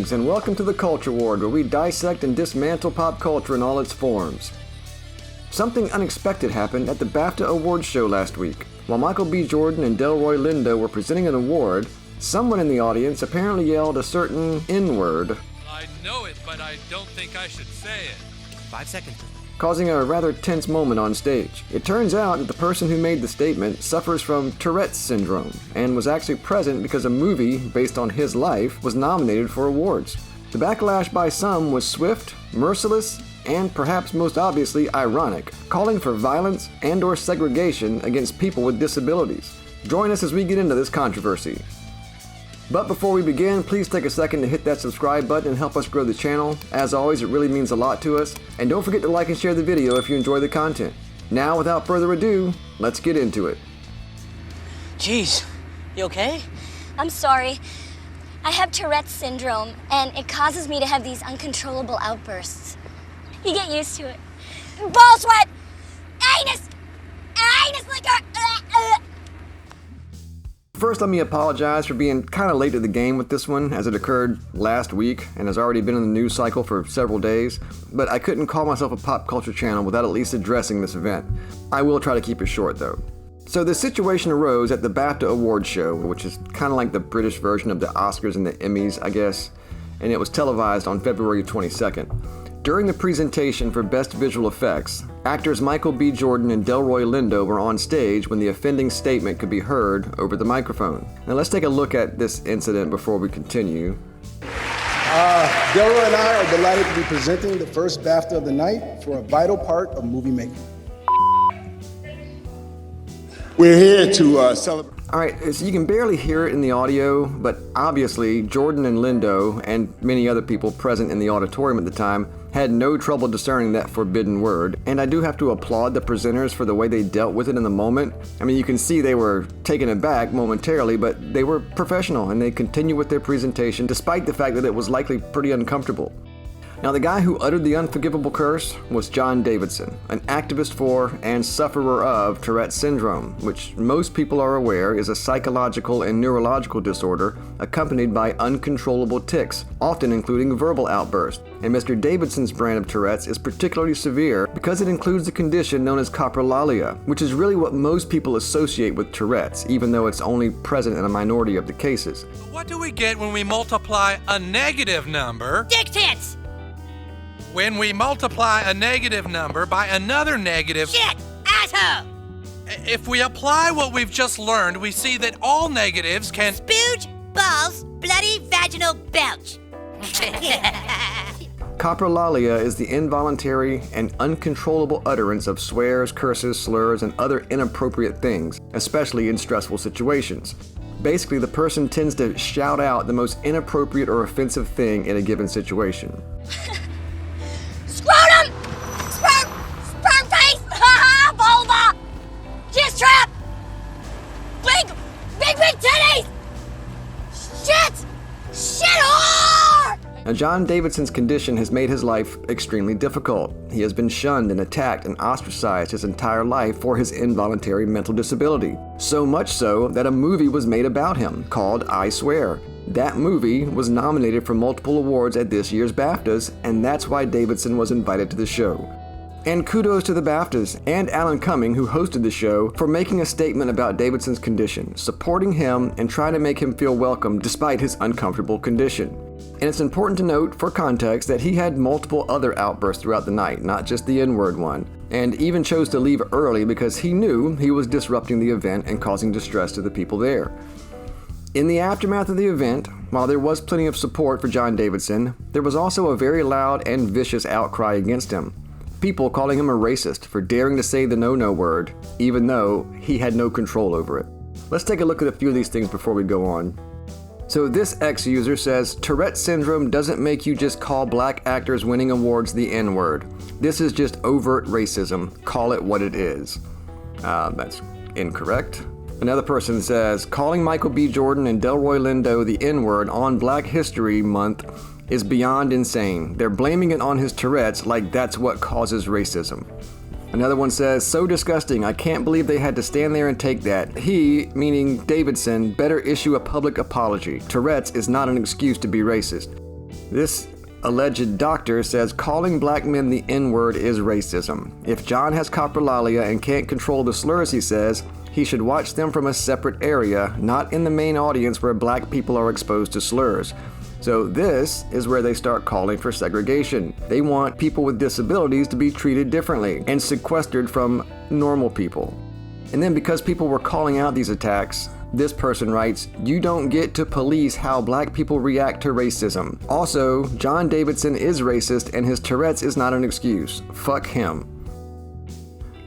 Greetings and welcome to the Culture Ward, where we dissect and dismantle pop culture in all its forms. Something unexpected happened at the BAFTA Awards show last week. While Michael B. Jordan and Delroy Lindo were presenting an award, someone in the audience apparently yelled a certain N-word. I know it, but I don't think I should say it. 5 seconds. Causing a rather tense moment on stage. It turns out that the person who made the statement suffers from Tourette syndrome and was actually present because a movie based on his life was nominated for awards. The backlash by some was swift, merciless, and perhaps most obviously ironic, calling for violence and/or segregation against people with disabilities. Join us as we get into this controversy. But before we begin, please take a second to hit that subscribe button and help us grow the channel. As always, it really means a lot to us. And don't forget to like and share the video if you enjoy the content. Now, without further ado, let's get into it. Jeez, you okay? I'm sorry. I have Tourette's syndrome, and it causes me to have these uncontrollable outbursts. You get used to it. Ball sweat! Anus liquor! First, let me apologize for being kind of late to the game with this one, as it occurred last week and has already been in the news cycle for several days, but I couldn't call myself a pop culture channel without at least addressing this event. I will try to keep it short, though. So the situation arose at the BAFTA Awards show, which is kind of like the British version of the Oscars and the Emmys, I guess, and it was televised on February 22nd. During the presentation for Best Visual Effects, actors Michael B. Jordan and Delroy Lindo were on stage when the offending statement could be heard over the microphone. Now let's take a look at this incident before we continue. Delroy and I are delighted to be presenting the first BAFTA of the night for a vital part of movie making. We're here to celebrate. Alright, so you can barely hear it in the audio, but obviously Jordan and Lindo, and many other people present in the auditorium at the time, had no trouble discerning that forbidden word. And I do have to applaud the presenters for the way they dealt with it in the moment. I mean, you can see they were taken aback momentarily, but they were professional and they continued with their presentation despite the fact that it was likely pretty uncomfortable. Now, the guy who uttered the unforgivable curse was John Davidson, an activist for and sufferer of Tourette syndrome, which most people are aware is a psychological and neurological disorder accompanied by uncontrollable tics, often including verbal outbursts. And Mr. Davidson's brand of Tourette's is particularly severe because it includes a condition known as coprolalia, which is really what most people associate with Tourette's, even though it's only present in a minority of the cases. What do we get when we multiply a negative number? Dick tits! When we multiply a negative number by another negative... Shit! Asshole! If we apply what we've just learned, we see that all negatives can... Spooge, balls, bloody vaginal belch. Coprolalia is the involuntary and uncontrollable utterance of swears, curses, slurs, and other inappropriate things, especially in stressful situations. Basically, the person tends to shout out the most inappropriate or offensive thing in a given situation. Scrotum! Sperm face! Vulva! Jizz trap! Big titties! Shit whore! Now, John Davidson's condition has made his life extremely difficult. He has been shunned and attacked and ostracized his entire life for his involuntary mental disability. So much so that a movie was made about him called I Swear. That movie was nominated for multiple awards at this year's BAFTAs, and that's why Davidson was invited to the show. And kudos to the BAFTAs and Alan Cumming, who hosted the show, for making a statement about Davidson's condition, supporting him and trying to make him feel welcome despite his uncomfortable condition. And it's important to note, for context, that he had multiple other outbursts throughout the night, not just the N-word one, and even chose to leave early because he knew he was disrupting the event and causing distress to the people there. In the aftermath of the event, while there was plenty of support for John Davidson, there was also a very loud and vicious outcry against him. People calling him a racist for daring to say the no-no word, even though he had no control over it. Let's take a look at a few of these things before we go on. So this ex-user says, Tourette syndrome doesn't make you just call black actors winning awards the N-word. This is just overt racism. Call it what it is. That's incorrect. Another person says, calling Michael B. Jordan and Delroy Lindo the N-word on Black History Month is beyond insane. They're blaming it on his Tourette's like that's what causes racism. Another one says, so disgusting, I can't believe they had to stand there and take that. He, meaning Davidson, better issue a public apology. Tourette's is not an excuse to be racist. This alleged doctor says calling black men the N-word is racism. If John has coprolalia and can't control the slurs, he says, he should watch them from a separate area, not in the main audience where black people are exposed to slurs. So this is where they start calling for segregation. They want people with disabilities to be treated differently and sequestered from normal people. And then because people were calling out these attacks, this person writes, "You don't get to police how black people react to racism. Also, John Davidson is racist and his Tourette's is not an excuse. Fuck him."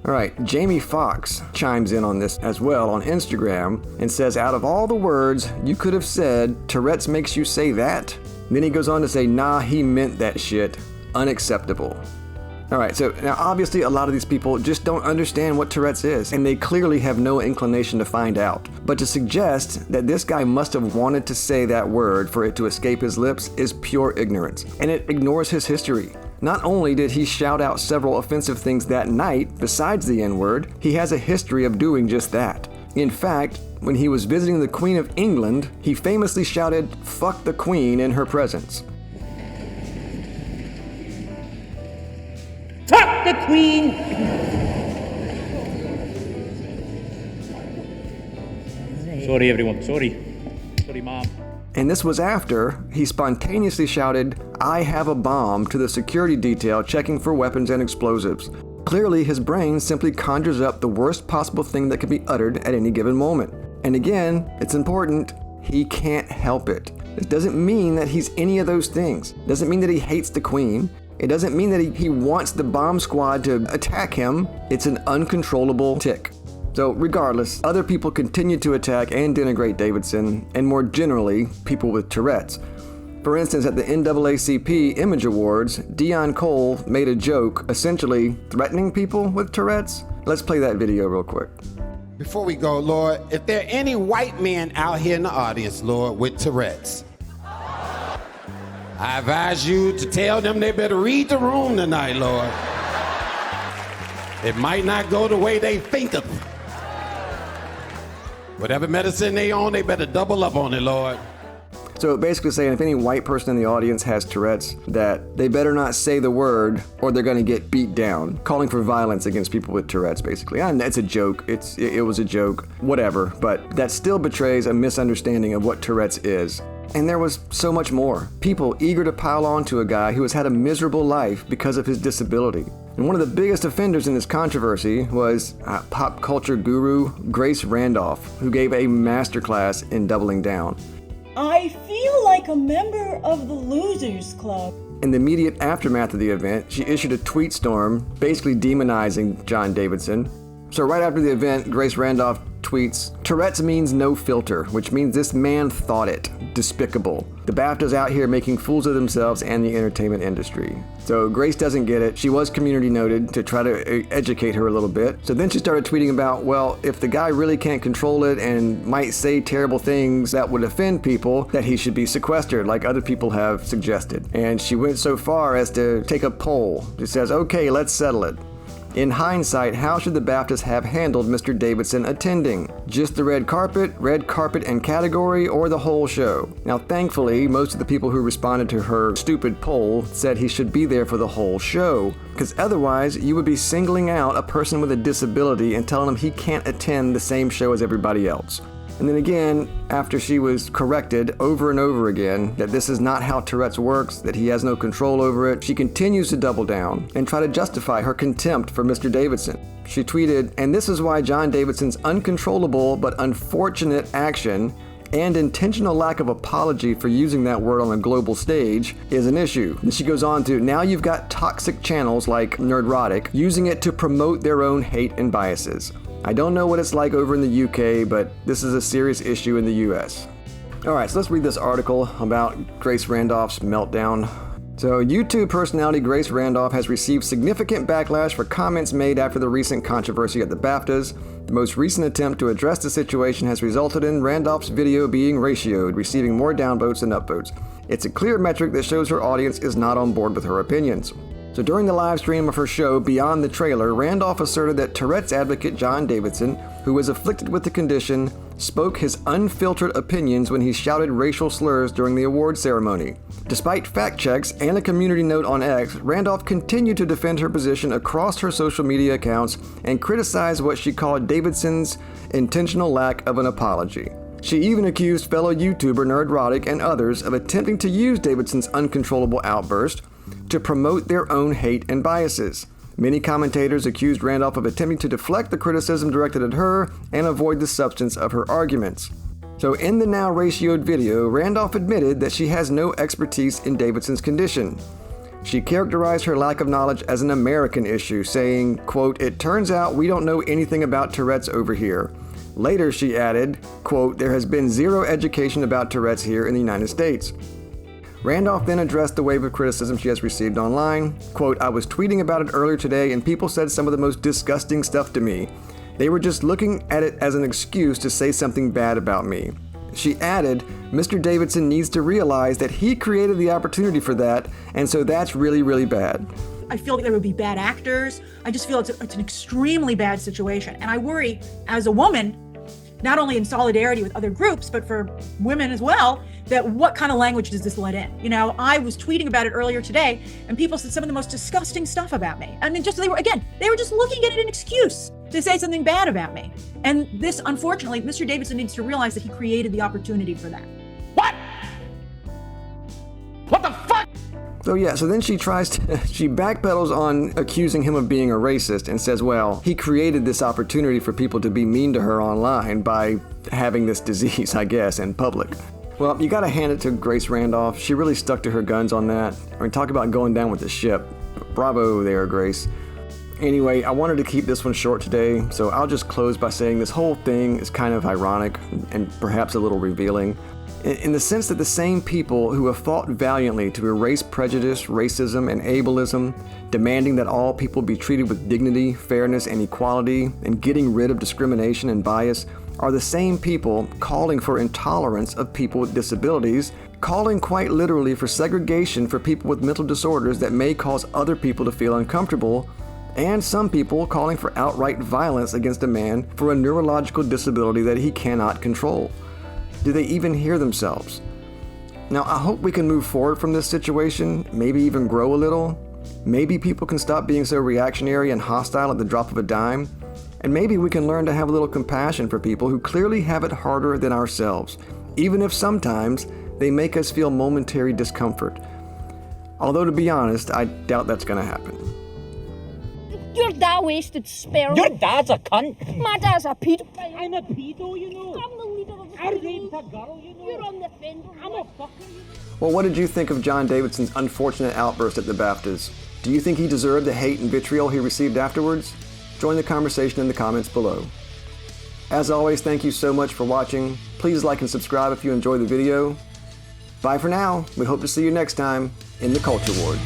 All right, Jamie Foxx chimes in on this as well on Instagram and says, out of all the words you could have said, Tourette's makes you say that? And then he goes on to say, nah, he meant that shit. Unacceptable. All right, so now obviously a lot of these people just don't understand what Tourette's is, and they clearly have no inclination to find out. But to suggest that this guy must have wanted to say that word for it to escape his lips is pure ignorance, and it ignores his history. Not only did he shout out several offensive things that night, besides the N-word, he has a history of doing just that. In fact, when he was visiting the Queen of England, he famously shouted, "Fuck the Queen" in her presence. Fuck the Queen! Sorry, everyone. Sorry, Mom. And this was after he spontaneously shouted, "I have a bomb" to the security detail checking for weapons and explosives. Clearly, his brain simply conjures up the worst possible thing that can be uttered at any given moment. And again, it's important, he can't help it. It doesn't mean that he's any of those things. It doesn't mean that he hates the Queen. It doesn't mean that he wants the bomb squad to attack him. It's an uncontrollable tic. So regardless, other people continue to attack and denigrate Davidson, and more generally, people with Tourette's. For instance, at the NAACP Image Awards, Dion Cole made a joke, essentially threatening people with Tourette's. Let's play that video real quick. Before we go, Lord, if there are any white men out here in the audience, Lord, with Tourette's, I advise you to tell them they better read the room tonight, Lord. It might not go the way they think of it. Whatever medicine they on, they better double up on it, Lord. So basically saying if any white person in the audience has Tourette's, that they better not say the word or they're going to get beat down. Calling for violence against people with Tourette's, basically. And it's a joke. It was a joke. Whatever. But that still betrays a misunderstanding of what Tourette's is. And there was so much more. People eager to pile on to a guy who has had a miserable life because of his disability. And one of the biggest offenders in this controversy was pop culture guru Grace Randolph, who gave a masterclass in doubling down. I feel like a member of the Losers Club. In the immediate aftermath of the event, she issued a tweet storm basically demonizing John Davidson. So right after the event, Grace Randolph tweets, "Tourette's means no filter, which means this man thought it. Despicable. The BAFTA's out here making fools of themselves and the entertainment industry." So Grace doesn't get it. She was community noted to try to educate her a little bit. So then she started tweeting about, well, if the guy really can't control it and might say terrible things that would offend people, that he should be sequestered like other people have suggested. And she went so far as to take a poll. She says, okay, let's settle it. In hindsight, how should the BAFTAs have handled Mr. Davidson attending? Just the red carpet and category, or the whole show? Now, thankfully, most of the people who responded to her stupid poll said he should be there for the whole show, because otherwise you would be singling out a person with a disability and telling him he can't attend the same show as everybody else. And then again, after she was corrected over and over again that this is not how Tourette's works, that he has no control over it, she continues to double down and try to justify her contempt for Mr. Davidson. She tweeted, "And this is why John Davidson's uncontrollable but unfortunate action and intentional lack of apology for using that word on a global stage is an issue." And she goes on to, "Now you've got toxic channels like Nerdrotic using it to promote their own hate and biases. I don't know what it's like over in the UK, but this is a serious issue in the US." All right, so let's read this article about Grace Randolph's meltdown. So YouTube personality Grace Randolph has received significant backlash for comments made after the recent controversy at the BAFTAs. The most recent attempt to address the situation has resulted in Randolph's video being ratioed, receiving more downvotes than upvotes. It's a clear metric that shows her audience is not on board with her opinions. So during the live stream of her show Beyond the Trailer, Randolph asserted that Tourette's advocate John Davidson, who is afflicted with the condition, spoke his unfiltered opinions when he shouted racial slurs during the award ceremony. Despite fact checks and a community note on X, Randolph continued to defend her position across her social media accounts and criticized what she called Davidson's intentional lack of an apology. She even accused fellow YouTuber Nerdrotic and others of attempting to use Davidson's uncontrollable outburst to promote their own hate and biases. Many commentators accused Randolph of attempting to deflect the criticism directed at her and avoid the substance of her arguments. So in the now ratioed video, Randolph admitted that she has no expertise in Davidson's condition. She characterized her lack of knowledge as an American issue, saying, quote, "It turns out we don't know anything about Tourette's over here." Later, she added, quote, "There has been zero education about Tourette's here in the United States." Randolph then addressed the wave of criticism she has received online. Quote, "I was tweeting about it earlier today and people said some of the most disgusting stuff to me. They were just looking at it as an excuse to say something bad about me." She added, "Mr. Davidson needs to realize that he created the opportunity for that, and so that's really, really bad." I feel like there would be bad actors. I just feel it's an extremely bad situation. And I worry as a woman, not only in solidarity with other groups, but for women as well, that what kind of language does this let in? You know, I was tweeting about it earlier today and people said some of the most disgusting stuff about me. I mean, they were just looking at it an excuse to say something bad about me. And this, unfortunately, Mr. Davidson needs to realize that he created the opportunity for that. What? What the fuck? So then she backpedals on accusing him of being a racist and says, well, he created this opportunity for people to be mean to her online by having this disease, I guess, in public. Well, you gotta hand it to Grace Randolph. She really stuck to her guns on that. I mean, talk about going down with the ship. Bravo there, Grace. Anyway, I wanted to keep this one short today, so I'll just close by saying this whole thing is kind of ironic and perhaps a little revealing. In the sense that the same people who have fought valiantly to erase prejudice, racism, and ableism, demanding that all people be treated with dignity, fairness, and equality, and getting rid of discrimination and bias, are the same people calling for intolerance of people with disabilities, calling quite literally for segregation for people with mental disorders that may cause other people to feel uncomfortable, and some people calling for outright violence against a man for a neurological disability that he cannot control. Do they even hear themselves? Now, I hope we can move forward from this situation, maybe even grow a little. Maybe people can stop being so reactionary and hostile at the drop of a dime. And maybe we can learn to have a little compassion for people who clearly have it harder than ourselves, even if sometimes they make us feel momentary discomfort. Although, to be honest, I doubt that's gonna happen. Your dad wasted sperm. Your dad's a cunt. My dad's a pedo. I'm a pedo, you know. I'm the leader of the I raped a girl, you know. You're on the fender. I'm a fucker, you know. Well, what did you think of John Davidson's unfortunate outburst at the BAFTAs? Do you think he deserved the hate and vitriol he received afterwards? Join the conversation in the comments below. As always, thank you so much for watching. Please like and subscribe if you enjoyed the video. Bye for now. We hope to see you next time in the Culture Ward.